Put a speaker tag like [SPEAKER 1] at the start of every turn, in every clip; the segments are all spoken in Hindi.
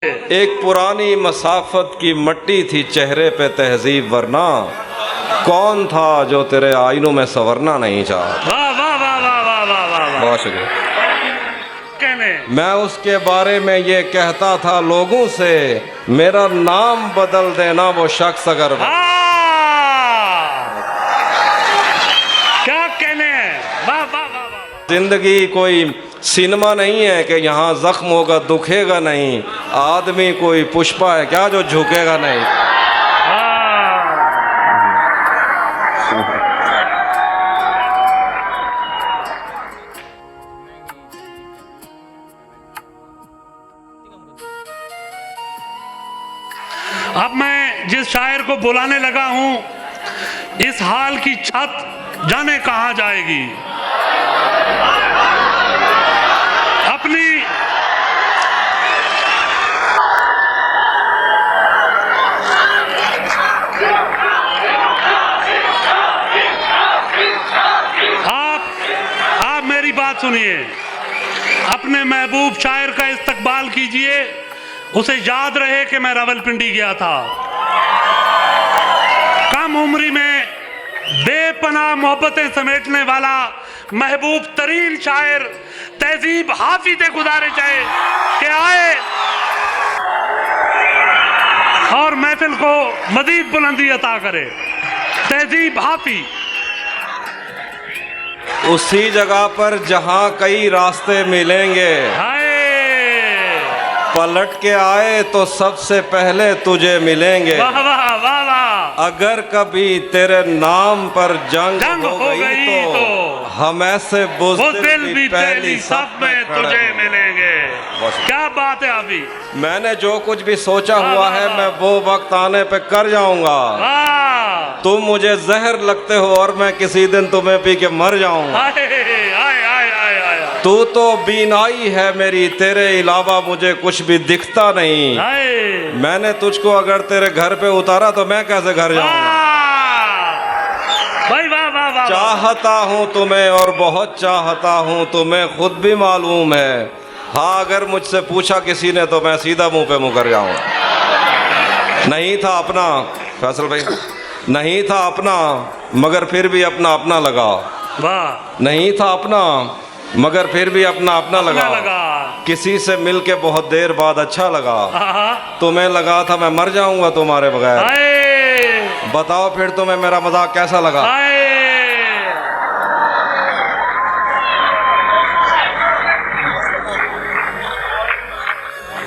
[SPEAKER 1] एक पुरानी मसाफत की मट्टी थी चेहरे पे तहजीब, वरना कौन था जो तेरे आईनों में संवरना नहीं चाहा।
[SPEAKER 2] वाह वाह वाह वाह वाह वाह वाह।
[SPEAKER 1] बहुत शुक्रिया।
[SPEAKER 2] कहने
[SPEAKER 1] मैं उसके बारे में ये कहता था लोगों से, मेरा नाम बदल देना वो शख्स अगर
[SPEAKER 2] क्या कहने हैं। वाह वाह वाह वाह।
[SPEAKER 1] जिंदगी कोई सिनेमा नहीं है कि यहाँ जख्म होगा दुखेगा नहीं। आदमी कोई पुष्पा है क्या जो झुकेगा नहीं।
[SPEAKER 2] अब मैं जिस शायर को बुलाने लगा हूं, इस हाल की छत जाने कहां जाएगी। अपनी आप मेरी बात सुनिए। अपने महबूब शायर का इस्तकबाल कीजिए। उसे याद रहे कि मैं रावलपिंडी गया था। कम उम्री में बेपनाह मोहब्बतें समेटने वाला महबूब तरीन शायर तहजीब हाफिज़ गुज़ारिश है कि आए और महफिल को मजीद बुलंदी अता करे। तहजीब हाफिज़
[SPEAKER 1] उसी जगह पर जहाँ कई रास्ते मिलेंगे, पलट के आए तो सबसे पहले तुझे मिलेंगे।
[SPEAKER 2] वाह वाह वाह वाह।
[SPEAKER 1] अगर कभी तेरे नाम पर जंग हो गई तो हम ऐसे बुज़दिल भी पहली सब में तुझे मिलेंगे।
[SPEAKER 2] क्या बात है अभी।
[SPEAKER 1] मैंने जो कुछ भी सोचा हुआ है मैं वो वक्त आने पे कर जाऊंगा। तुम मुझे जहर लगते हो और मैं किसी दिन तुम्हें पी के मर जाऊंगा। तू तो बीनाई है मेरी, तेरे अलावा मुझे कुछ भी दिखता नहीं। मैंने तुझको अगर तेरे घर पे उतारा तो मैं कैसे घर जाऊंगा। चाहता हूँ तुम्हें और बहुत चाहता हूँ तुम्हें, खुद भी मालूम है। हाँ, अगर मुझसे पूछा किसी ने तो मैं सीधा मुंह पे मुंह कर जाऊंगा। नहीं था अपना फैसल भाई, नहीं था अपना मगर फिर भी अपना अपना लगा।
[SPEAKER 2] वाह। नहीं
[SPEAKER 1] था अपना मगर फिर भी अपना अपना लगा। किसी से मिलके बहुत देर बाद अच्छा लगा। तुम्हें लगा था मैं मर जाऊंगा तुम्हारे बगैर। बताओ फिर तुम्हें मेरा मजाक कैसा लगा।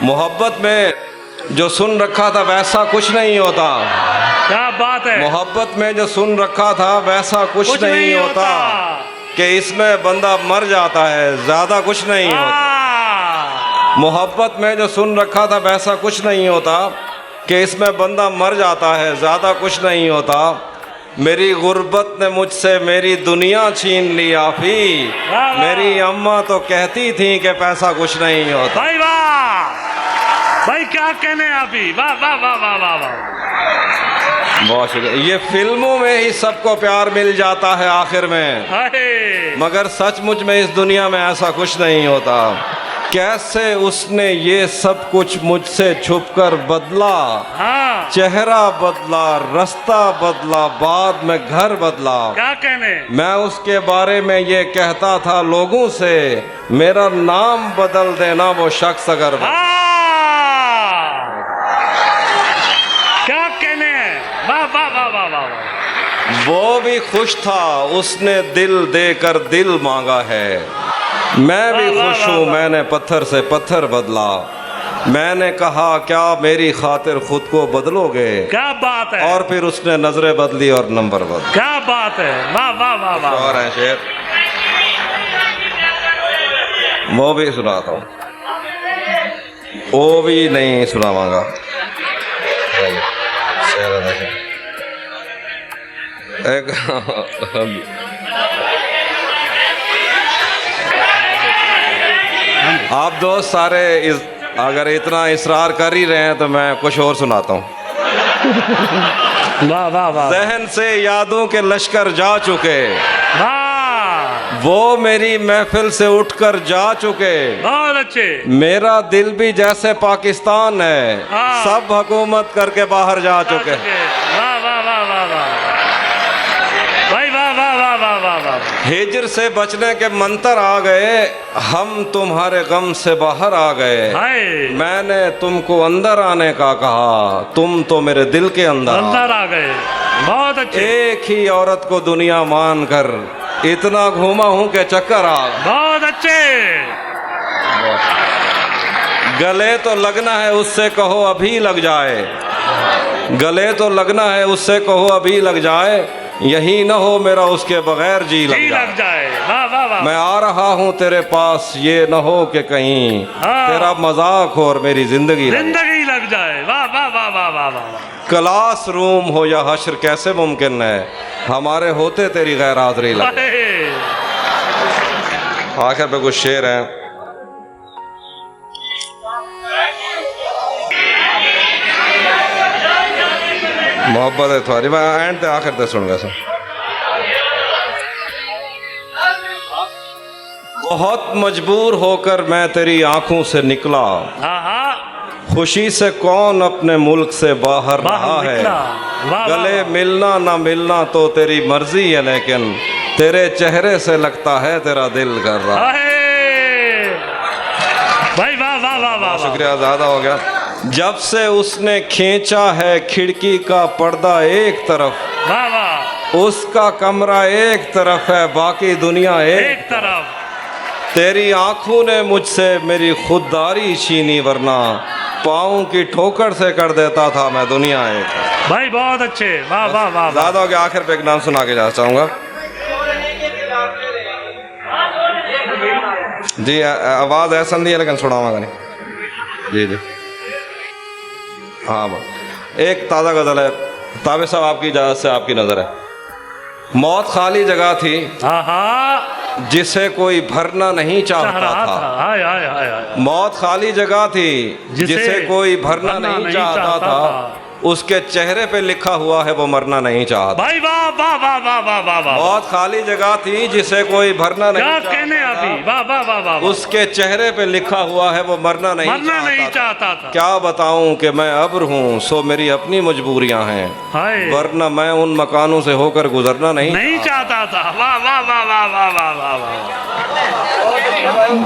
[SPEAKER 1] मोहब्बत में जो सुन रखा था वैसा कुछ नहीं होता।
[SPEAKER 2] क्या बात है।
[SPEAKER 1] मोहब्बत में जो सुन रखा था वैसा कुछ नहीं होता कि इसमें बंदा मर जाता है, ज्यादा कुछ नहीं होता। मोहब्बत में जो सुन रखा था वैसा कुछ नहीं होता कि इसमें बंदा मर जाता है, ज्यादा कुछ नहीं होता। मेरी गुर्बत ने मुझसे मेरी दुनिया छीन ली आफी। मेरी अम्मा तो कहती थी कि पैसा कुछ नहीं होता।
[SPEAKER 2] भाई वाह भाई, क्या कहने अभी। वाह वाह वाह वाह वाह वाह।
[SPEAKER 1] बहुत शुक्रिया। ये फिल्मों में ही सबको प्यार मिल जाता है आखिर में, मगर सचमुच में इस दुनिया में ऐसा कुछ नहीं होता। कैसे उसने ये सब कुछ मुझसे छुपकर बदला। चेहरा बदला, रास्ता बदला, बाद में घर बदला।
[SPEAKER 2] क्या कहने। मैं
[SPEAKER 1] उसके बारे में ये कहता था लोगों से, मेरा नाम बदल देना वो शख्स अगर
[SPEAKER 2] क्या कहने हैं। वाह वाह वाह वाह वाह।
[SPEAKER 1] वो भी खुश था, उसने दिल देकर दिल मांगा है। मैं भी खुश हूँ, मैंने पत्थर से पत्थर बदला। मैंने कहा क्या मेरी खातिर खुद को बदलोगे।
[SPEAKER 2] क्या बात है।
[SPEAKER 1] और फिर उसने नजरें बदली और नंबर बदला।
[SPEAKER 2] क्या बात है। वाह वाह वाह वाह।
[SPEAKER 1] और है शेर, वो भी सुनाता हूँ, वो भी नहीं सुनावांगा। एक आप दोस्त सारे अगर इतना इसरार कर ही रहे हैं तो मैं कुछ और सुनाता हूँ।
[SPEAKER 2] वाह वाह वाह।
[SPEAKER 1] जहन से यादों के लश्कर जा चुके।
[SPEAKER 2] वाह।
[SPEAKER 1] वो मेरी महफिल से उठकर जा चुके।
[SPEAKER 2] बहुत अच्छे।
[SPEAKER 1] मेरा दिल भी जैसे पाकिस्तान है,
[SPEAKER 2] हाँ।
[SPEAKER 1] सब हुकूमत करके बाहर जा चुके।
[SPEAKER 2] वाह वाह वाह वाह वाह भाई, वाह वाह वाह वाह वाह वाह।
[SPEAKER 1] हिजर से बचने के मंत्र आ गए, हम तुम्हारे गम से बाहर आ गए।
[SPEAKER 2] हाय,
[SPEAKER 1] मैंने तुमको अंदर आने का कहा, तुम तो मेरे दिल के अंदर
[SPEAKER 2] अंदर आ गए। बहुत अच्छे।
[SPEAKER 1] एक ही औरत को दुनिया मान कर इतना घूमा हूं के चक्कर आ गए।
[SPEAKER 2] बहुत अच्छे।
[SPEAKER 1] गले तो लगना है उससे कहो अभी लग जाए, गले तो लगना है उससे कहो अभी लग जाए, यही न हो मेरा उसके बगैर जी लग जाए।
[SPEAKER 2] वाह वाह वाह।
[SPEAKER 1] मैं आ रहा हूँ तेरे पास, ये न हो कि कहीं
[SPEAKER 2] हाँ।
[SPEAKER 1] तेरा मजाक हो और मेरी जिंदगी
[SPEAKER 2] लग जाए। वाह वाह वाह वाह वाह वाह।
[SPEAKER 1] क्लास रूम हो या हश्र कैसे मुमकिन है, हमारे होते तेरी गैर हाजिरी लगे। आखिर पे कुछ शेर हैं। मोहब्बत है तुम्हारी, मैं एंड ते आखिर तक सुन गया। बहुत मजबूर होकर मैं तेरी आंखों से निकला, खुशी से कौन अपने मुल्क से बाहर रहा है। गले मिलना ना मिलना तो तेरी मर्जी है, लेकिन तेरे चेहरे से लगता है तेरा दिल कर रहा है।
[SPEAKER 2] भाई वाह वाह वाह वाह।
[SPEAKER 1] शुक्रिया, ज्यादा हो गया। जब से उसने खींचा है खिड़की का पर्दा एक तरफ,
[SPEAKER 2] वाह वाह,
[SPEAKER 1] उसका कमरा एक तरफ है, बाकी दुनिया एक
[SPEAKER 2] तरफ।
[SPEAKER 1] तेरी आंखों ने मुझसे मेरी खुददारी छीनी, वरना पाँव की ठोकर से कर देता था मैं दुनिया एक।
[SPEAKER 2] भाई बहुत अच्छे। वाह वाह वाह।
[SPEAKER 1] ज्यादा हो गया। आखिर पे एक नाम सुना के जाना चाहूंगा जी। आवाज ऐसा नहीं है लेकिन सुनाऊंगा नहीं जी जी। हाँ, एक ताज़ा गजल है। ताबे साहब आपकी इजाज़त से, आपकी नज़र है। मौत खाली जगह थी जिसे कोई भरना नहीं चाहता था।
[SPEAKER 2] हाय हाय हाय।
[SPEAKER 1] मौत खाली जगह थी जिसे कोई भरना नहीं चाहता था, उसके चेहरे पे लिखा हुआ है वो मरना नहीं चाहता।
[SPEAKER 2] भाई वाह वाह वाह वाह वाह वाह वाह।
[SPEAKER 1] बहुत खाली जगह थी जिसे कोई भरना नहीं चाहता
[SPEAKER 2] था, वाह वाह वाह वाह।
[SPEAKER 1] उसके चेहरे पे लिखा हुआ है वो मरना नहीं
[SPEAKER 2] चाहता था।
[SPEAKER 1] क्या बताऊं कि मैं अब्र हूँ, सो मेरी अपनी मजबूरियां हैं, वरना मैं उन मकानों से होकर गुजरना नहीं
[SPEAKER 2] चाहता था। वाह वाह वाह वाह वाह वाह वाह।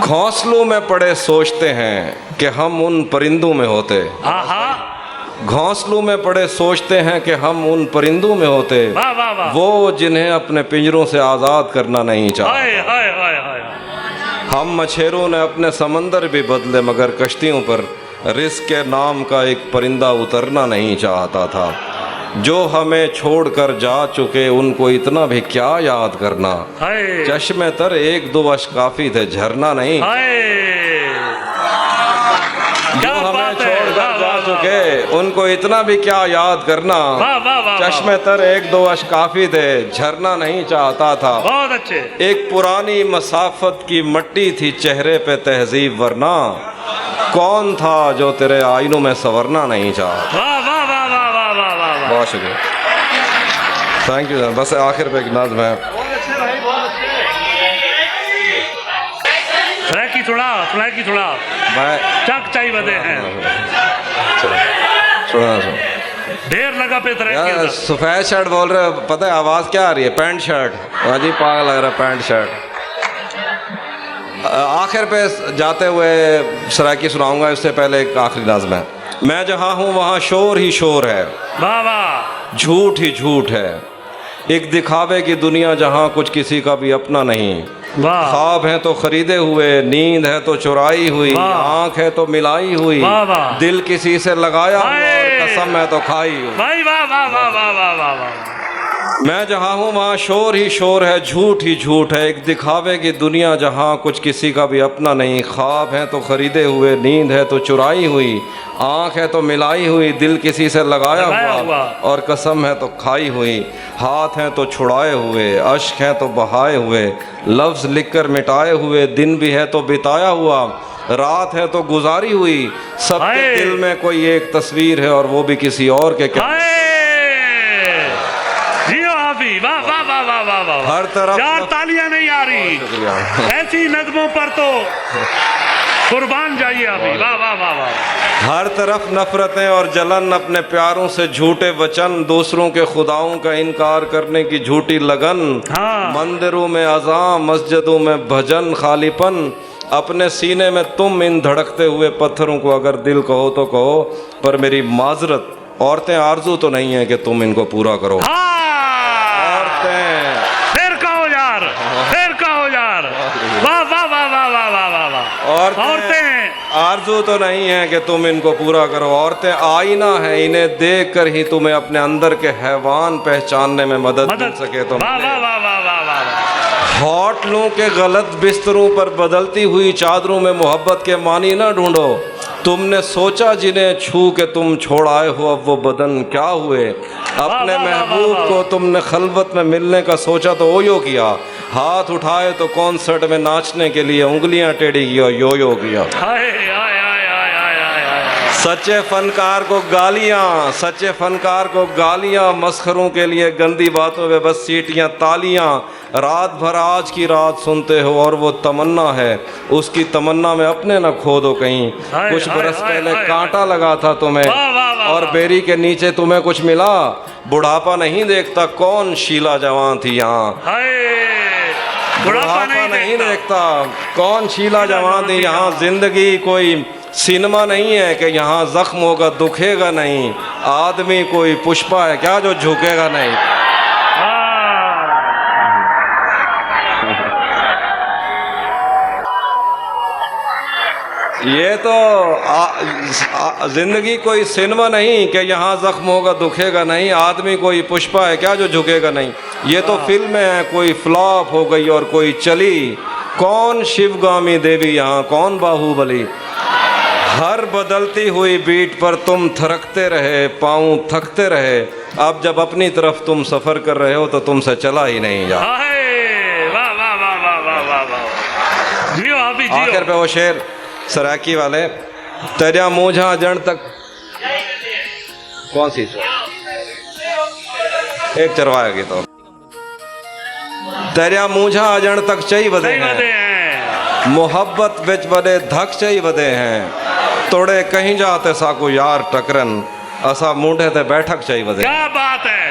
[SPEAKER 1] घोंसलों में पड़े सोचते हैं कि हम उन परिंदों में होते। घोंसलों में पड़े सोचते हैं कि हम उन परिंदों में होते, वो जिन्हें अपने पिंजरों से आज़ाद करना नहीं चाहता। हम मछेरों ने अपने समंदर भी बदले, मगर कश्तियों पर रिस्क के नाम का एक परिंदा उतरना नहीं चाहता था। जो हमें छोड़कर जा चुके उनको इतना भी क्या याद करना, चश्मे तर एक दो वश काफी थे, झरना नहीं। जो हमें छोड़कर जा चुके उनको इतना भी क्या याद करना, चश्मे तर एक दो वश काफी थे, झरना नहीं चाहता था।
[SPEAKER 2] बहुत अच्छे।
[SPEAKER 1] एक पुरानी मसाफत की मट्टी थी चेहरे पे तहजीब, वरना कौन था जो तेरे आईनों में संवरना नहीं चाहता। बहुत शुक्रिया, थैंक यू। बस आखिर पे एक नज़्म है।
[SPEAKER 2] थोड़ा
[SPEAKER 1] मैं
[SPEAKER 2] चक चाई बदे हैं ढेर लगा पे
[SPEAKER 1] यार। सफ़ेद शर्ट बोल रहे हो, पता है आवाज़ क्या आ रही है? Pant shirt. अजी पागल लग रहा है पैंट शर्ट। आखिर पे जाते हुए सराकी सुनाऊंगा, इससे पहले एक आखिरी नज़्म है। मैं जहाँ हूँ वहाँ शोर ही शोर है,
[SPEAKER 2] वाह वाह,
[SPEAKER 1] झूठ ही झूठ है, एक दिखावे की दुनिया जहाँ कुछ किसी का भी अपना नहीं। ख्वाब है तो खरीदे हुए, नींद है तो चुराई हुई, आंख है तो मिलाई हुई, दिल किसी से लगाया हुआ और कसम है तो खाई हुई। मैं जहाँ हूँ वहाँ शोर ही शोर है, झूठ ही झूठ है, एक दिखावे की दुनिया जहाँ कुछ किसी का भी अपना नहीं। ख्वाब है तो खरीदे हुए, नींद है तो चुराई हुई, आँख है तो मिलाई हुई, दिल किसी से लगाया हुआ और कसम है तो खाई हुई। हाथ हैं तो छुड़ाए हुए, अश्क हैं तो बहाए हुए, लफ्ज़ लिख कर मिटाए हुए, दिन भी है तो बिताया हुआ, रात है तो गुजारी हुई, सबके दिल में कोई एक तस्वीर है और वो भी किसी और के।
[SPEAKER 2] वाह वाह वाह वाह वाह वाह,
[SPEAKER 1] हर तरफ
[SPEAKER 2] यार तालियां नहीं आ रही,
[SPEAKER 1] शुक्रिया।
[SPEAKER 2] ऐसी नज़्मों पर तो कुर्बान जाइए अभी। वाह वाह वाह वाह।
[SPEAKER 1] हर तरफ नफरतें और जलन, अपने प्यारों से झूठे वचन, दूसरों के खुदाओं का इनकार करने की झूठी लगन,
[SPEAKER 2] हाँ।
[SPEAKER 1] मंदिरों में अज़ान, मस्जिदों में भजन, खालीपन, अपने सीने में तुम, इन धड़कते हुए पत्थरों को अगर दिल कहो तो कहो, पर मेरी माजरत, औरतें आरजू तो नहीं है कि तुम इनको पूरा करो।
[SPEAKER 2] हाँ।
[SPEAKER 1] औरतें
[SPEAKER 2] फिर कहो यार, फिर कहो यार। वाह वाह वाह वाह वाह वाह वाह वाह। औरतें
[SPEAKER 1] आरजू तो नहीं है कि तुम इनको पूरा करो। औरतें आईना है, इन्हें देख कर ही तुम्हें अपने अंदर के हैवान पहचानने में मदद मिल सके। तुम
[SPEAKER 2] वाह वाह वाह वाह वाह वाह।
[SPEAKER 1] होटलों के गलत बिस्तरों पर बदलती हुई चादरों में मोहब्बत के मानी ना ढूंढो। तुमने सोचा जिन्हें छू के तुम छोड़ आए हो, अब वो बदन क्या हुए। अपने महबूब को तुमने खलवत में मिलने का सोचा तो ओयो किया, हाथ उठाए तो कॉन्सर्ट में नाचने के लिए उंगलियां टेढ़ी की और यो यो किया। सच्चे फनकार को गालियां, सच्चे फनकार को गालियां, मस्खरों के लिए गंदी बातों में बस सीटियां तालियां। रात भर आज की रात सुनते हो और वो तमन्ना है, उसकी तमन्ना में अपने न खो दो कहीं। कुछ बरस पहले कांटा लगा था तुम्हें और बेरी के नीचे तुम्हें कुछ मिला। बुढ़ापा नहीं देखता कौन शीला जवान थी यहाँ, बुढ़ापा नहीं देखता कौन शीला जवान थी यहाँ। जिंदगी कोई सिनेमा नहीं है कि यहाँ जख्म होगा दुखेगा नहीं। आदमी कोई पुष्पा है क्या जो झुकेगा नहीं। ये तो जिंदगी कोई सिनेमा नहीं कि यहाँ जख्म होगा दुखेगा नहीं। आदमी कोई पुष्पा है क्या जो झुकेगा नहीं। ये तो फिल्म है, कोई फ्लॉप हो गई और कोई चली। कौन शिवगामी देवी यहाँ, कौन बाहुबली। हर बदलती हुई बीट पर तुम थरकते रहे, पाँव थकते रहे। अब जब अपनी तरफ तुम सफ़र कर रहे हो तो तुमसे चला ही नहीं जा। आखिर पे वो शेर सराकी वाले, तेरा मूझा जड़ तक, कौन सी एक चरवाएगी तो तेरा मूझा जड़ तक चई बदे हैं, मोहब्बत बिच बदे धक चई बदे हैं। तोड़े कहीं जाते साकू यार टकरन, असा मूढ़े ते बैठक चई बदे।
[SPEAKER 2] क्या बात है,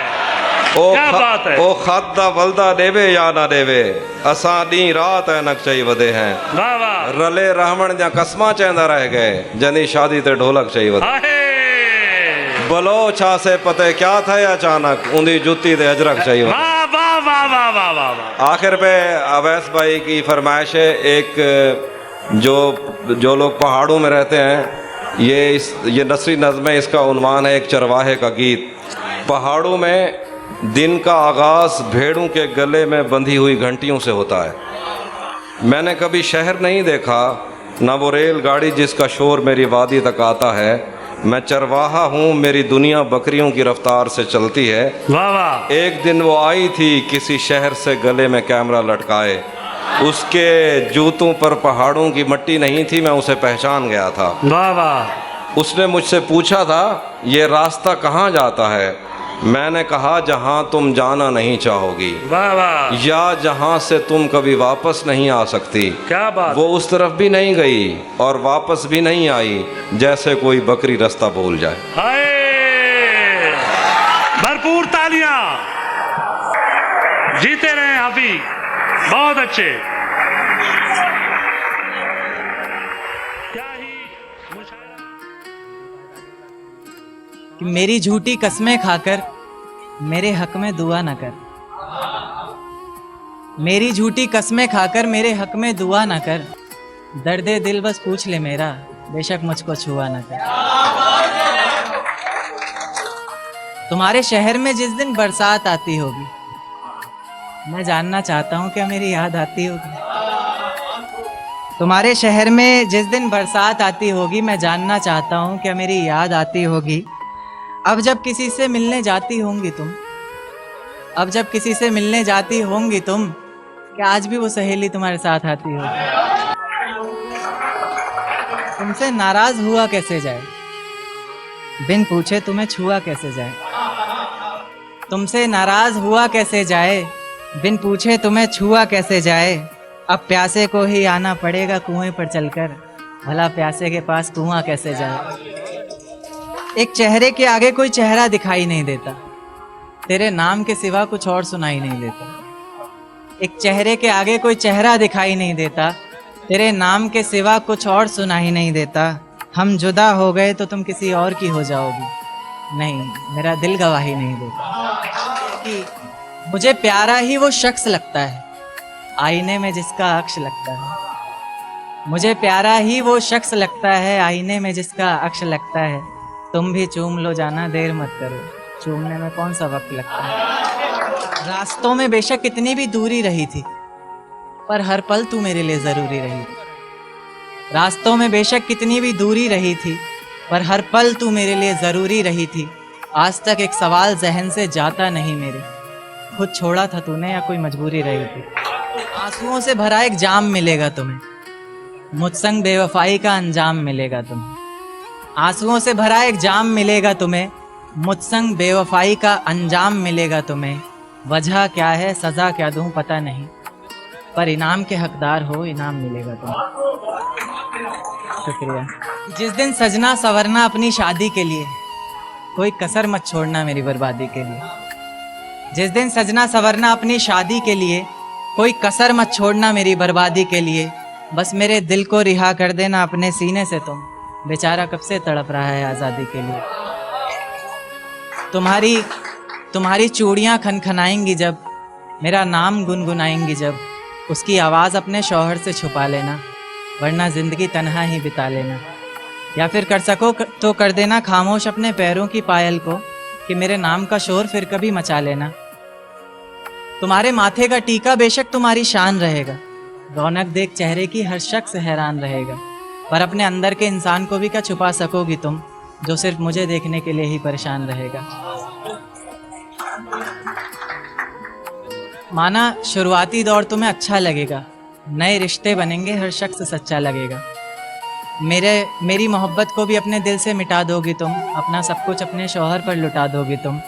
[SPEAKER 1] क्या बात है। ओ खादा वल्दा देवे या ना देवे, असा दी रात ऐनक चई बदे हैं।
[SPEAKER 2] वाह वाह।
[SPEAKER 1] रले रहमण जा कसमा चेंदा रह गए, जनी शादी ते ढोलक चई बदे। बलो छा से पते क्या थे अचानक, ऊंधी जुत्ती ते अजरक चाहिए।
[SPEAKER 2] वाह वाह वाह वाह वाह वाह।
[SPEAKER 1] आखिर पे अवैस भाई की फरमाइश है, एक जो लोग पहाड़ों में रहते हैं, ये नसरी नज़्म है, इसका उन्वान है एक चरवाहे का गीत। पहाड़ों में दिन का आगाज़ भेड़ों के गले में बंधी हुई घंटियों से होता है। मैंने कभी शहर नहीं देखा, ना वो रेलगाड़ी जिसका शोर मेरी वादी तक आता है। मैं चरवाहा हूँ, मेरी दुनिया बकरियों की रफ्तार से चलती है।
[SPEAKER 2] वाह वाह।
[SPEAKER 1] एक दिन वो आई थी किसी शहर से गले में कैमरा लटकाए, उसके जूतों पर पहाड़ों की मिट्टी नहीं थी, मैं उसे पहचान गया था।
[SPEAKER 2] वाह वाह।
[SPEAKER 1] उसने मुझसे पूछा था ये रास्ता कहाँ जाता है। मैंने कहा जहाँ तुम जाना नहीं चाहोगी,
[SPEAKER 2] वाह वाह,
[SPEAKER 1] या जहाँ से तुम कभी वापस नहीं आ सकती।
[SPEAKER 2] क्या बात।
[SPEAKER 1] वो उस तरफ भी नहीं गई और वापस भी नहीं आई, जैसे कोई बकरी रास्ता भूल जाए।
[SPEAKER 2] हाय, भरपूर तालियां। जीते रहे हाफी, बहुत अच्छे। क्या ही
[SPEAKER 3] कि मेरी झूठी कस्में खाकर मेरे हक में दुआ न कर, मेरी झूठी कस्में खाकर मेरे हक में दुआ न कर। दर्दे दिल बस पूछ ले मेरा, बेशक मुझको छुआ न कर। तुम्हारे शहर में जिस दिन बरसात आती होगी, मैं जानना चाहता हूँ क्या मेरी याद आती होगी। तुम्हारे शहर में जिस दिन बरसात आती होगी, मैं जानना चाहता हूँ क्या मेरी याद आती होगी। अब जब किसी से मिलने जाती होंगी तुम, अब जब किसी से मिलने जाती होंगी तुम, क्या आज भी वो सहेली तुम्हारे साथ आती होगी। तुमसे नाराज हुआ कैसे जाए, बिन पूछे तुम्हें छुआ कैसे जाए। तुमसे नाराज हुआ कैसे जाए, बिन पूछे तुम्हें छुआ कैसे जाए, अब प्यासे को ही आना पड़ेगा कुएं पर चलकर, भला प्यासे के पास कुआं कैसे जाए। एक चेहरे के आगे कोई चेहरा दिखाई नहीं देता, तेरे नाम के सिवा कुछ और सुनाई नहीं देता। एक चेहरे के आगे कोई चेहरा दिखाई नहीं देता, तेरे नाम के सिवा कुछ और सुनाई नहीं देता। हम जुदा हो गए तो तुम किसी और की हो जाओगी, नहीं मेरा दिल गवाही नहीं देता। कि मुझे प्यारा ही वो शख्स लगता है, आईने में जिसका अक्स लगता है। मुझे प्यारा ही वो शख्स लगता है, आईने में जिसका अक्स लगता है। तुम भी चूम लो जाना, देर मत करो, चूमने में कौन सा वक्त लगता है। रास्तों में बेशक कितनी भी दूरी रही थी, पर हर पल तू मेरे लिए ज़रूरी रही थी। रास्तों में बेशक कितनी भी दूरी रही थी, पर हर पल तू मेरे लिए ज़रूरी रही थी। आज तक एक सवाल जहन से जाता नहीं मेरे, खुद छोड़ा था तूने या कोई मजबूरी रही थी। आंसुओं से भरा एक जाम मिलेगा तुम्हें, मुझसंग बेवफाई का अंजाम मिलेगा तुम्हें। आंसुओं से भरा एक जाम मिलेगा तुम्हें, मुझसंग बेवफाई का अंजाम मिलेगा तुम्हें। वजह क्या है सज़ा क्या दूं पता नहीं, पर इनाम के हकदार हो इनाम मिलेगा तुम्हें। शुक्रिया। जिस दिन सजना संवरना अपनी शादी के लिए, कोई कसर मत छोड़ना मेरी बर्बादी के लिए। जिस दिन सजना संवरना अपनी शादी के लिए, कोई कसर मत छोड़ना मेरी बर्बादी के लिए। बस मेरे दिल को रिहा कर देना अपने सीने से तुम, बेचारा कब से तड़प रहा है आज़ादी के लिए। तुम्हारी चूड़ियाँ खनखनाएंगी जब, मेरा नाम गुनगुनाएंगी जब, उसकी आवाज़ अपने शौहर से छुपा लेना, वरना ज़िंदगी तन्हा ही बिता लेना। या फिर कर सको तो कर देना खामोश अपने पैरों की पायल को, कि मेरे नाम का शोर फिर कभी मचा लेना। तुम्हारे माथे का टीका बेशक तुम्हारी शान रहेगा, रौनक देख चेहरे की हर शख्स हैरान रहेगा, पर अपने अंदर के इंसान को भी क्या छुपा सकोगी तुम, जो सिर्फ मुझे देखने के लिए ही परेशान रहेगा। माना शुरुआती दौर तुम्हें अच्छा लगेगा, नए रिश्ते बनेंगे हर शख्स सच्चा लगेगा। मेरी मोहब्बत को भी अपने दिल से मिटा दोगी तुम, अपना सब कुछ अपने शौहर पर लुटा दोगी तुम।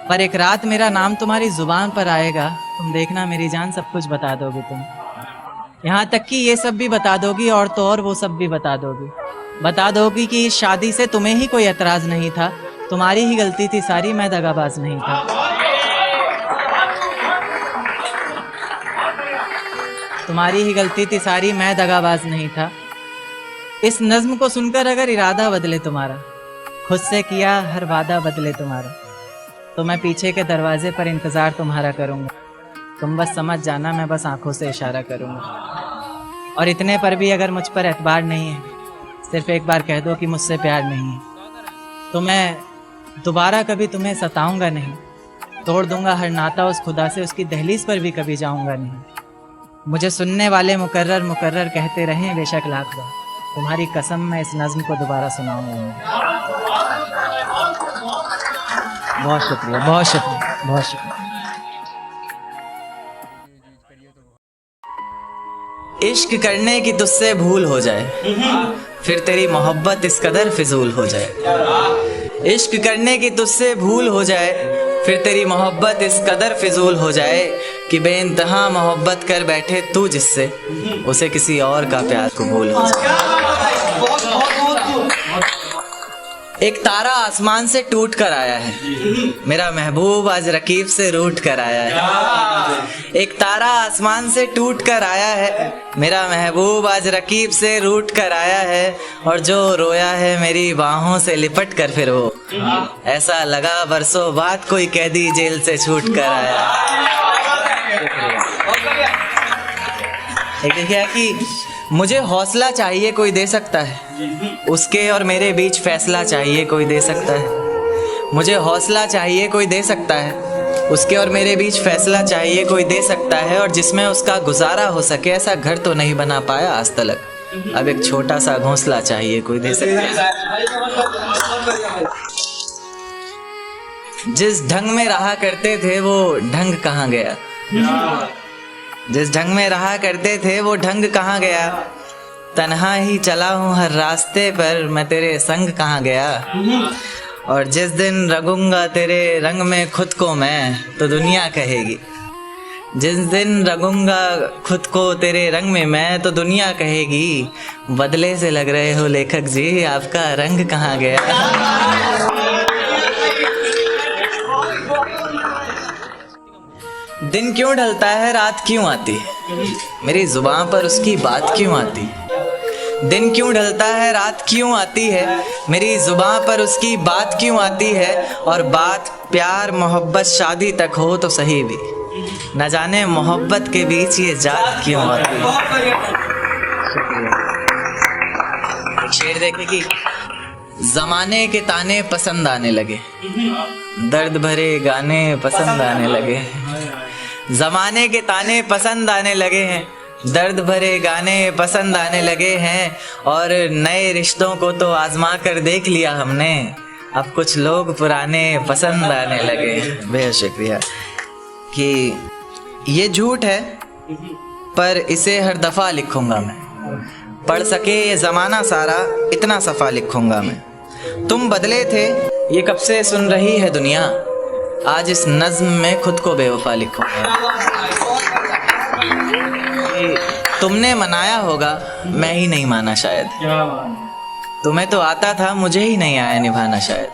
[SPEAKER 3] पर एक रात मेरा नाम तुम्हारी ज़ुबान पर आएगा, तुम देखना मेरी जान सब कुछ बता दोगी तुम। यहाँ तक कि ये सब भी बता दोगी और तो और वो सब भी बता दोगी कि इस शादी से तुम्हें ही कोई एतराज़ नहीं था, तुम्हारी ही गलती थी सारी, मैं दगाबाज नहीं था। तुम्हारी ही गलती थी सारी, मैं दगाबाज नहीं था। इस नज़्म को सुनकर अगर इरादा बदले तुम्हारा, खुद से किया हर वादा बदले तुम्हारा, तो मैं पीछे के दरवाजे पर इंतज़ार तुम्हारा करूँगा। तुम बस समझ जाना, मैं बस आंखों से इशारा करूँगा। और इतने पर भी अगर मुझ पर एतबार नहीं है, सिर्फ एक बार कह दो कि मुझसे प्यार नहीं है, तो मैं दोबारा कभी तुम्हें सताऊँगा नहीं, तोड़ दूँगा हर नाता उस खुदा से, उसकी दहलीज पर भी कभी जाऊँगा नहीं। मुझे सुनने वाले मुकर्रर कहते रहें बेशक लाख बार, तुम्हारी कसम मैं इस नज़्म को दोबारा सुनाऊँगा। बहुत शुक्रिया, बहुत शुक्रिया, बहुत शुक्रिया। इश्क करने की तुझसे भूल हो जाए, फिर तेरी मोहब्बत इस कदर फिजूल हो जाए। इश्क करने की तुझसे भूल हो जाए, फिर तेरी मोहब्बत इस कदर फिजूल हो जाए, कि बेइंतहा मोहब्बत कर बैठे तू जिससे, उसे किसी और का प्यार कबूल हो जाए। एक तारा आसमान से टूट कर आया है, मेरा महबूब आज रकीब से रूठ कर आया है। एक तारा आसमान से टूट कर आया है, मेरा महबूब आज रकीब से रूठ कर आया है। और जो रोया है मेरी बाहों से लिपट कर, फिर वो ऐसा लगा बरसों बाद कोई कैदी जेल से छूट कर आया। एक क्या कि मुझे हौसला चाहिए कोई दे सकता है, उसके और मेरे बीच फैसला चाहिए कोई दे सकता है। मुझे हौसला चाहिए कोई दे सकता है, उसके और मेरे बीच फैसला चाहिए कोई दे सकता है। और जिसमें उसका गुजारा हो सके, ऐसा घर तो नहीं बना पाया आज तलक, अब एक छोटा सा घोंसला चाहिए कोई दे सकता है। जिस ढंग में रहा करते थे वो ढंग कहाँ गया, जिस ढंग में रहा करते थे वो ढंग कहाँ गया। तन्हा ही चला हूँ हर रास्ते पर, मैं तेरे संग कहाँ गया। और जिस दिन रंगूंगा तेरे रंग में खुद को मैं, तो दुनिया कहेगी जिस दिन रंगूंगा खुद को तेरे रंग में मैं, तो दुनिया कहेगी बदले से लग रहे हो लेखक जी, आपका रंग कहाँ गया। दिन क्यों ढलता है रात क्यों आती है, मेरी जुबान पर उसकी बात क्यों आती है। दिन क्यों ढलता है रात क्यों आती है, मेरी जुबान पर उसकी बात क्यों आती है। और बात प्यार मोहब्बत शादी तक हो तो सही भी, न जाने मोहब्बत के बीच ये जात क्यों आती है। शेर देखे कि जमाने के ताने पसंद आने लगे, दर्द भरे गाने पसंद आने लगे। जमाने के ताने पसंद आने लगे हैं, दर्द भरे गाने पसंद आने लगे हैं। और नए रिश्तों को तो आजमा कर देख लिया हमने, अब कुछ लोग पुराने पसंद आने लगे। बेहद शुक्रिया। कि ये झूठ है पर इसे हर दफ़ा लिखूंगा मैं, पढ़ सके ये ज़माना सारा इतना सफ़ा लिखूंगा मैं। तुम बदले थे ये कब से सुन रही है दुनिया, आज इस नज़्म में खुद को बेवफा लिखूंगा। तुमने मनाया होगा मैं ही नहीं माना शायद, तुम्हें तो आता था मुझे ही नहीं आया निभाना शायद।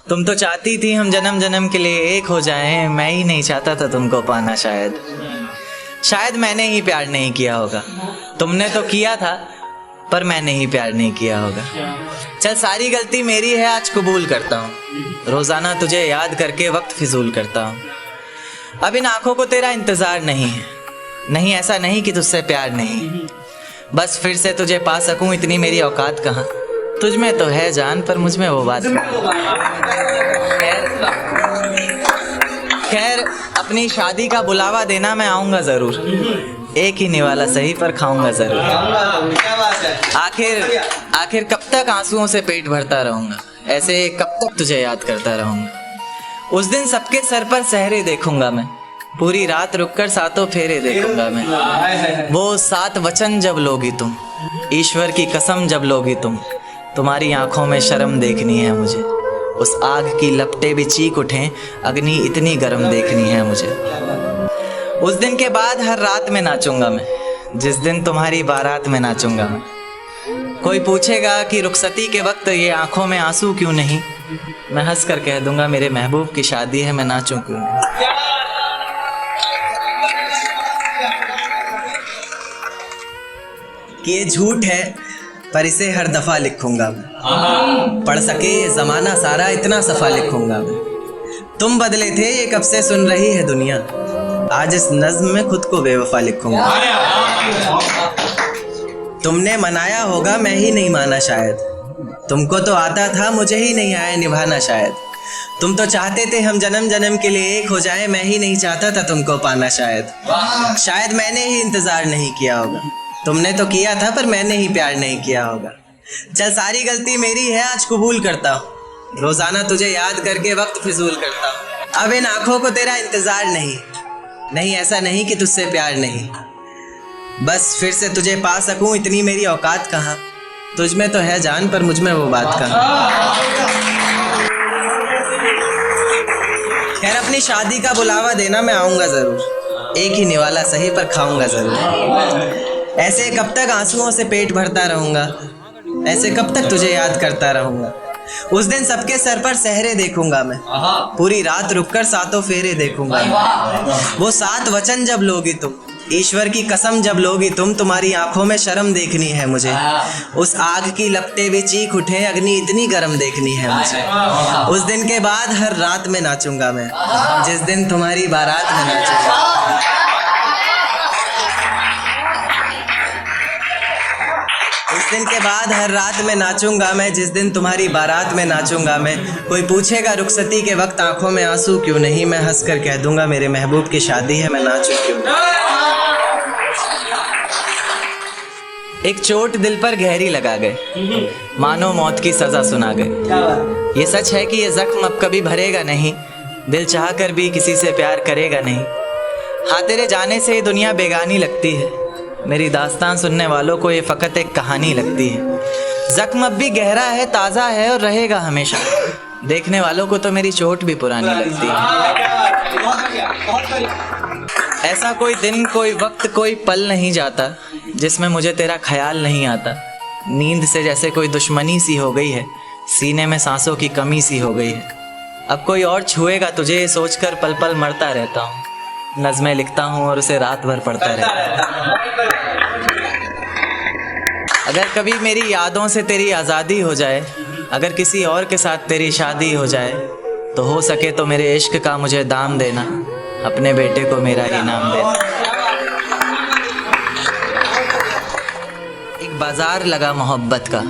[SPEAKER 3] तुम तो चाहती थी हम जन्म जन्म के लिए एक हो जाएं, मैं ही नहीं चाहता था तुमको पाना शायद। शायद मैंने ही प्यार नहीं किया होगा, तुमने तो किया था पर मैंने ही प्यार नहीं किया होगा। चल सारी गलती मेरी है आज कबूल करता हूँ, रोज़ाना तुझे याद करके वक्त फिजूल करता हूँ। अब इन आँखों को तेरा इंतज़ार नहीं है, नहीं ऐसा नहीं कि तुझसे प्यार नहीं, बस फिर से तुझे पा सकूं इतनी मेरी औकात कहाँ। तुझ में तो है जान पर मुझ में वो बात। खैर अपनी शादी का बुलावा देना मैं आऊँगा ज़रूर, एक ही निवाला सही पर खाऊंगा ज़रूर। आखिर कब तक आंसुओं से पेट भरता रहूँगा, ऐसे कब तक तुझे याद करता रहूँगा। उस दिन सबके सर पर सहरे देखूंगा मैं, पूरी रात रुककर सातों फेरे देखूंगा मैं। वो 7 वचन जब लोगी तुम, ईश्वर की कसम जब लोगी तुम, तुम्हारी आंखों में शर्म देखनी है मुझे। उस आग की लपटें भी चीख उठें, अग्नि इतनी गर्म देखनी है मुझे। उस दिन के बाद हर रात में नाचूंगा मैं, जिस दिन तुम्हारी बारात में नाचूंगा मैं। कोई पूछेगा कि रुखसती के वक्त ये आंखों में आंसू क्यों नहीं, मैं हंस कर कह दूंगा मेरे महबूब की शादी है, मैं नाचूं क्यों नहीं। कि ये झूठ है पर इसे हर दफ़ा लिखूंगा मैं, पढ़ सके ये ज़माना सारा इतना सफ़ा लिखूंगा मैं। तुम बदले थे ये कब से सुन रही है दुनिया, आज इस नज़्म में खुद को बेवफा लिखूंगा। तुमने मनाया होगा मैं ही नहीं माना शायद, तुमको तो आता था मुझे ही नहीं आया निभाना शायद। तुम तो चाहते थे हम जन्म जन्म के लिए एक हो जाए, मैं ही नहीं चाहता था तुमको पाना शायद। शायद मैंने ही इंतज़ार नहीं किया होगा, तुमने तो किया था पर मैंने ही प्यार नहीं किया होगा। चल सारी गलती मेरी है आज कबूल करता हूँ, रोज़ाना तुझे याद करके वक्त फिजूल करता हूँ। अब इन आँखों को तेरा इंतज़ार नहीं, नहीं ऐसा नहीं कि तुझसे प्यार नहीं, बस फिर से तुझे पा सकूं इतनी मेरी औकात कहाँ। तुझ में तो है जान पर मुझ में वो बात कहाँ। खैर अपनी शादी का बुलावा देना मैं आऊँगा ज़रूर, एक ही निवाला सही पर खाऊंगा ज़रूर। ऐसे कब तक आंसुओं से पेट भरता रहूँगा, ऐसे कब तक तुझे याद करता रहूँगा। उस दिन सबके सर पर सहरे देखूंगा मैं, पूरी रात रुककर सातों फेरे देखूंगा। वो 7 वचन जब लोगी तुम, ईश्वर की कसम जब लोगी तुम, तुम्हारी आंखों में शर्म देखनी है मुझे। उस आग की लपटें भी चीख उठे, अग्नि इतनी गर्म देखनी है मुझे। उस दिन के बाद हर रात में नाचूंगा मैं, जिस दिन तुम्हारी बारात में नाचूंगा। उस दिन के बाद हर रात में नाचूंगा मैं, जिस दिन तुम्हारी बारात में नाचूंगा मैं। कोई पूछेगा रुखसती के वक्त आंखों में आंसू क्यों नहीं, मैं हंस कर कह दूंगा मेरे महबूब की शादी है, मैं नाचूं क्यों नहीं। एक चोट दिल पर गहरी लगा गए, मानो मौत की सजा सुना गए। ये सच है कि ये जख्म अब कभी भरेगा नहीं, दिल चाह कर भी किसी से प्यार करेगा नहीं। हाँ तेरे जाने से ये दुनिया बेगानी लगती है, मेरी दास्तान सुनने वालों को ये फ़कत एक कहानी लगती है। जख्म अब भी गहरा है, ताज़ा है और रहेगा हमेशा, देखने वालों को तो मेरी चोट भी पुरानी लगती है। ऐसा कोई दिन, कोई वक्त, कोई पल नहीं जाता जिसमें मुझे तेरा ख्याल नहीं आता। नींद से जैसे कोई दुश्मनी सी हो गई है, सीने में सांसों की कमी सी हो गई है। अब कोई और छुएगा तुझे ये सोचकर पल पल मरता रहता हूँ। नज़्में लिखता हूँ और उसे रात भर पढ़ता रहता हूँ। अगर कभी मेरी यादों से तेरी आज़ादी हो जाए, अगर किसी और के साथ तेरी शादी हो जाए, तो हो सके तो मेरे इश्क का मुझे दाम देना, अपने बेटे को मेरा ही नाम देना। एक बाजार लगा मोहब्बत का,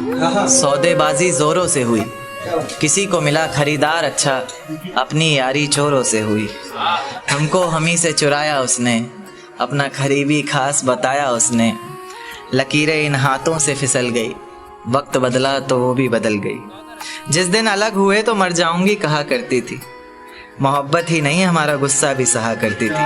[SPEAKER 3] सौदेबाजी जोरों से हुई। किसी को मिला खरीदार अच्छा, अपनी यारी चोरों से हुई। हमको हमी से चुराया उसने, अपना खरीबी खास बताया उसने। लकीरें इन हाथों से फिसल गई, वक्त बदला तो वो भी बदल गई। जिस दिन अलग हुए तो मर जाऊंगी कहा करती थी। मोहब्बत ही नहीं हमारा गुस्सा भी सहा करती थी।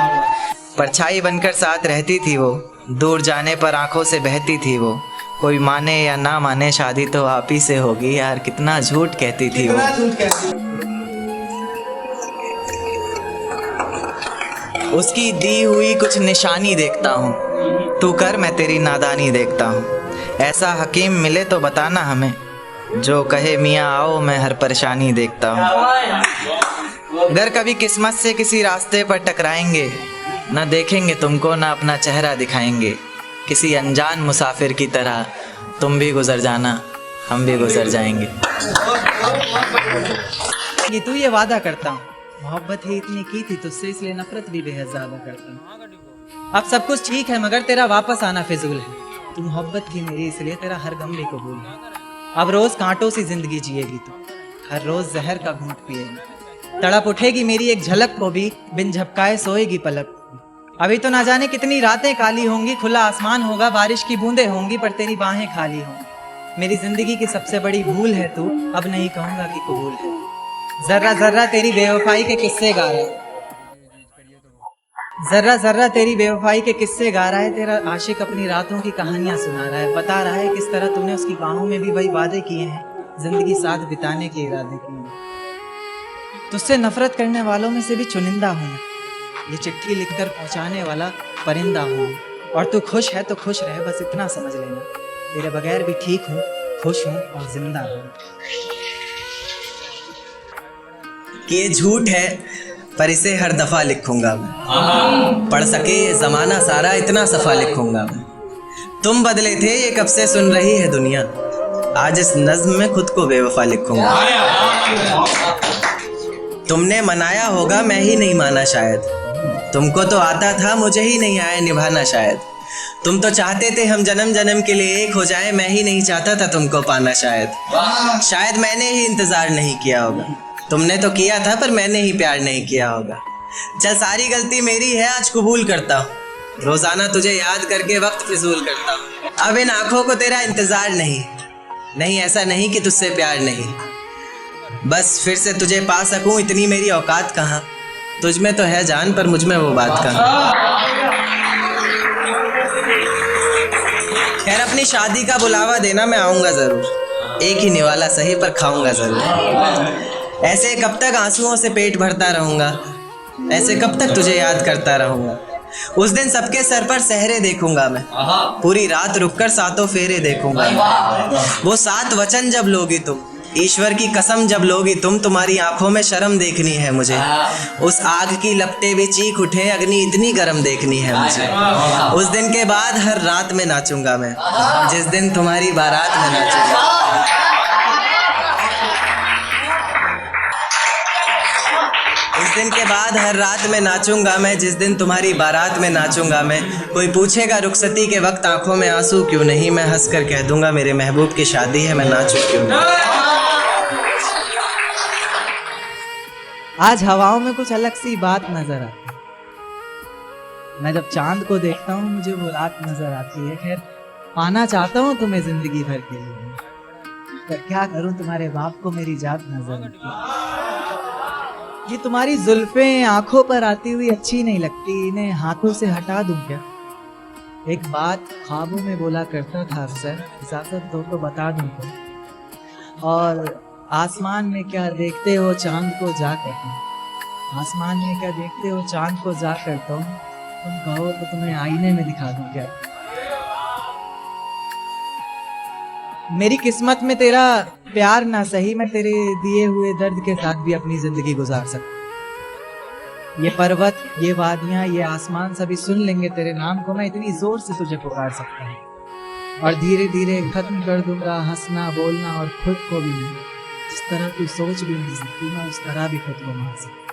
[SPEAKER 3] परछाई बनकर साथ रहती थी वो, दूर जाने पर आंखों से बहती थी वो। कोई माने या ना माने शादी तो आप ही से होगी यार, कितना झूठ कहती थी वो। उसकी दी हुई कुछ निशानी देखता हूँ, तू कर मैं तेरी नादानी देखता हूँ। ऐसा हकीम मिले तो बताना हमें, जो कहे मियाँ आओ मैं हर परेशानी देखता हूँ। अगर कभी किस्मत से किसी रास्ते पर टकराएंगे, ना देखेंगे तुमको ना अपना चेहरा दिखाएंगे। किसी अनजान मुसाफिर की तरह तुम भी गुजर जाना, हम भी गुजर जाएंगे। ये तू ये वादा करता हूँ, मोहब्बत ही इतनी की थी तुझसे, इसलिए नफरत भी बेहद ज्यादा करता हूँ। अब सब कुछ ठीक है मगर तेरा वापस आना फिजूल है। तू मोहब्बत की मेरी, इसलिए तेरा हर गम भी कबूल है। अब रोज कांटों सी जिंदगी जिएगी तू, हर रोज जहर का घूंट पिएगी। तड़प उठेगी मेरी एक झलक को भी, बिन झपकाए सोएगी पलक। अभी तो ना जाने कितनी रातें काली होंगी, खुला आसमान होगा बारिश की बूंदें होंगी, पर तेरी बाहें खाली होंगी। मेरी जिंदगी की सबसे बड़ी भूल है तू, अब नहीं कहूंगा कि कबूल है। जर्रा जर्रा तेरी बेवफाई के किस्से गा रहा है, जर्रा जर्रा तेरी बेवफाई के किस्से गा रहा है। तेरा आशिक अपनी रातों की कहानियां सुना रहा है, बता रहा है किस तरह तूने उसकी बाहों में भी वही वादे किए हैं, जिंदगी साथ बिताने के इरादे किए हैं। तुझसे नफरत करने वालों में से भी चुनिंदा हूँ, ये चिट्ठी लिखकर पहुंचाने वाला परिंदा हूँ। और तू खुश है तो खुश रहे, बस इतना समझ लेना। तेरे बगैर भी ठीक हूँ, खुश हूँ और जिंदा हूँ। कि ये झूठ है पर इसे हर दफा लिखूंगा मैं, पढ़ सके ये जमाना सारा इतना सफा लिखूंगा मैं। तुम बदले थे ये कब से सुन रही है दुनिया, आज इस नज्म में खुद को बेवफा लिखूंगा। तुमने मनाया होगा मैं ही नहीं माना शायद, तुमको तो आता था मुझे ही नहीं आया निभाना शायद। तुम तो चाहते थे हम जन्म जन्म के लिए एक हो जाए, मैं ही नहीं चाहता था तुमको पाना शायद। शायद मैंने ही इंतजार नहीं किया होगा, तुमने तो किया था पर मैंने ही प्यार नहीं किया होगा। चल सारी गलती मेरी है आज कबूल करता हूँ, रोजाना तुझे याद करके वक्त फिजूल करता हूँ। अब इन आंखों को तेरा इंतजार नहीं, नहीं ऐसा नहीं कि तुझसे प्यार नहीं, बस फिर से तुझे पा सकूं इतनी मेरी औकात कहाँ। तुझ में तो है जान पर मुझ में वो बात कहाँ। खैर अपनी शादी का बुलावा देना मैं आऊँगा ज़रूर, एक ही निवाला सही पर खाऊंगा ज़रूर। ऐसे कब तक आंसुओं से पेट भरता रहूँगा, ऐसे कब तक तुझे याद करता रहूँगा। उस दिन सबके सर पर सहरे देखूंगा मैं, पूरी रात रुककर सातों फेरे देखूंगा। वो 7 वचन जब लोगी तुम, ईश्वर की कसम जब लोगी तुम, तुम्हारी आंखों में शर्म देखनी है मुझे। उस आग की लपटें भी चीख उठे, अग्नि इतनी गर्म देखनी है मुझे। उस दिन के बाद हर रात में नाचूंगा मैं, जिस दिन तुम्हारी बारात में नाचूंगा। उस दिन के बाद हर रात में नाचूंगा मैं, जिस दिन तुम्हारी बारात में नाचूंगा मैं। कोई पूछेगा रुखसती के वक्त आंखों में आंसू क्यों नहीं, मैं हंस कर कह दूंगा मेरे महबूब की शादी है, मैं नाचूं क्यों नहीं। आज हवाओं में कुछ अलग सी बात नजर आती है, मैं जब चांद को देखता हूँ मुझे वो रात नजर आती है। खैर पाना चाहता हूँ तुम्हें जिंदगी भर के लिए, पर क्या करूँ तुम्हारे बाप को मेरी जात नजर आती है। ये तुम्हारी जुल्फें आंखों पर आती हुई अच्छी नहीं लगती, इन्हें हाथों से हटा दूं क्या। एक बात ख्वाबों में बोला करता था अक्सर, इजाजत दो तो बता दूं तुम। और आसमान में क्या देखते हो चांद को जा कर तुम, आसमान में क्या देखते हो चांद को जा कर तुम, तुम कहो तो तुम्हें आईने में दिखा दूं क्या? मेरी किस्मत में तेरा प्यार ना सही, मैं तेरे दिए हुए दर्द के साथ भी अपनी जिंदगी गुजार सकता हूँ। ये पर्वत, ये वादियां, ये आसमान सभी सुन लेंगे तेरे नाम को। मैं इतनी जोर से तुझे पुकार सकता हूँ और धीरे धीरे खत्म कर दूंगा हंसना बोलना और खुद को भी नहीं। जिस तरह तू सोच भी नहीं सकती, मैं उस तरह भी खुद को मार सकता हूँ।